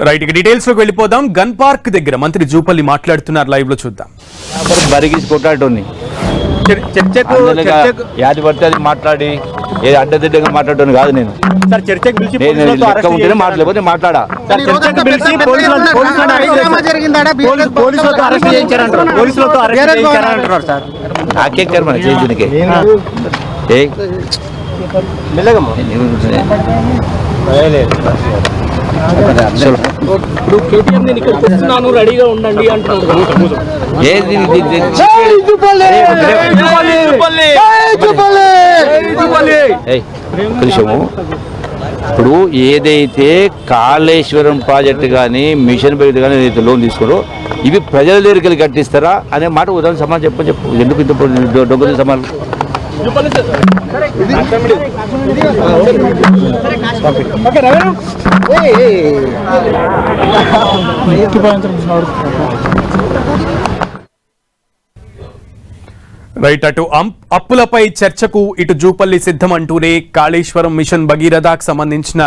Right, ఇక details లోకి వెళ్ళిపోదాం. గన్ పార్క్ దగ్గర మంత్రి జూపల్లి మాట్లాడుతున్నారు, లైవ్ లో చూద్దాం. బరిగిసి కొట్టాడుని యాది పడితే అది మాట్లాడి ఏ అడ్డదిడ్డగా మాట్లాడటం కాదు. నేను లెక్క ఉంటేనే మాట్లాడలేకపోతే మాట్లాడా. నాకెక్కారు మన చేతునికి రెడీగా ఉండండి అంటున్నారు. ఇప్పుడు ఏదైతే కాళేశ్వరం ప్రాజెక్టు కానీ మిషన్ పెరిగితే కానీ ఏదైతే లోన్ తీసుకోరో ఇవి ప్రజల దగ్గరికి కట్టిస్తారా అనే మాట ఉదాహరణ సమాధానం చెప్పు. ఎందుకు ఇంత డొంగ సమాధానం? రైట్, అటు అప్పులపై చర్చకు ఇటు జూపల్లి సిద్ధం అంటూనే కాళేశ్వరం మిషన్ భగీరథకు సంబంధించిన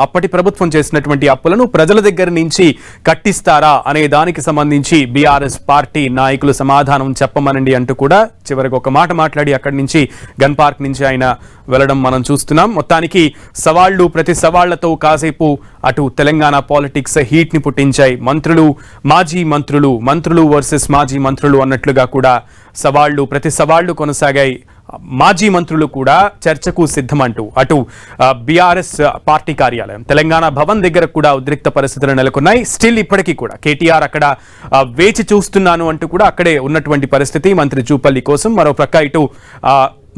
అప్పటి ప్రభుత్వం చేసినటువంటి అప్పులను ప్రజల దగ్గర నుంచి కట్టిస్తారా అనే దానికి సంబంధించి బీఆర్ఎస్ పార్టీ నాయకులు సమాధానం చెప్పమనండి అంటూ కూడా చివరికి ఒక మాట మాట్లాడి అక్కడి నుంచి గన్ పార్క్ నుంచి ఆయన వెళ్లడం మనం చూస్తున్నాం. మొత్తానికి సవాళ్లు ప్రతి సవాళ్లతో కాసేపు అటు తెలంగాణ పాలిటిక్స్ హీట్ ని పుట్టించాయి. మాజీ మంత్రులు వర్సెస్ మాజీ మంత్రులు అన్నట్లుగా కూడా ప్రతి సవాళ్లు కొనసాగాయి. మాజీ మంత్రులు కూడా చర్చకు సిద్ధమంటూ అటు బీఆర్ఎస్ పార్టీ కార్యాలయం తెలంగాణ భవన్ దగ్గర కూడా ఉద్రిక్త పరిస్థితులు నెలకొన్నాయి. స్టిల్ ఇప్పటికీ కూడా కేటీఆర్ అక్కడ వేచి చూస్తున్నాను అంటూ కూడా అక్కడే ఉన్నటువంటి పరిస్థితి మంత్రి జూపల్లి కోసం. మరోప్రక్క ఇటు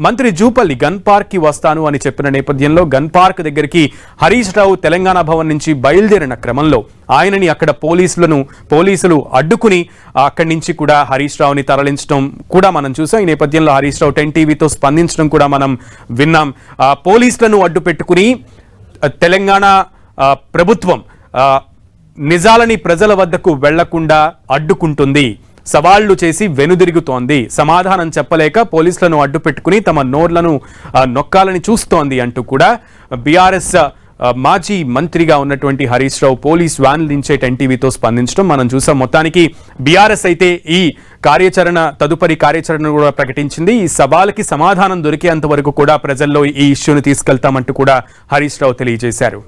మంత్రి జూపల్లి గన్ పార్క్ కి వస్తాను అని చెప్పిన నేపథ్యంలో గన్ పార్క్ దగ్గరికి హరీష్ రావు తెలంగాణ భవన్ నుంచి బయలుదేరిన క్రమంలో ఆయనని అక్కడ పోలీసులు అడ్డుకుని అక్కడి నుంచి కూడా హరీష్ రావుని తరలించడం కూడా మనం చూసాం. ఈ నేపథ్యంలో హరీష్ రావు 10 టీవీతో స్పందించడం కూడా మనం విన్నాం. పోలీసులను అడ్డు పెట్టుకుని తెలంగాణ ప్రభుత్వం నిజాలని ప్రజల వద్దకు వెళ్లకుండా అడ్డుకుంటుంది, సవాళ్లు చేసి వెనుదిరుగుతోంది, సమాధానం చెప్పలేక పోలీసులను అడ్డు పెట్టుకుని తమ నోర్లను నొక్కాలని చూస్తోంది అంటూ కూడా బీఆర్ఎస్ మాజీ మంత్రిగా ఉన్నటువంటి హరీష్ రావు పోలీస్ వ్యాన్ నుంచే 10 టీవీతో స్పందించడం మనం చూసాం. మొత్తానికి బీఆర్ఎస్ అయితే ఈ తదుపరి కార్యాచరణ కూడా ప్రకటించింది. ఈ సవాలుకి సమాధానం దొరికేంత వరకు కూడా ప్రజల్లో ఈ ఇష్యూని తీసుకెళ్తామంటూ కూడా హరీష్ రావు తెలియజేశారు.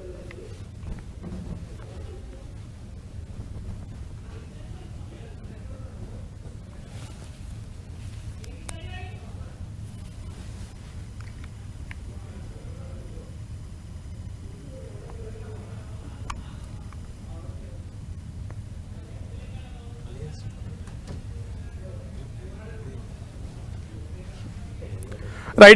రైట్.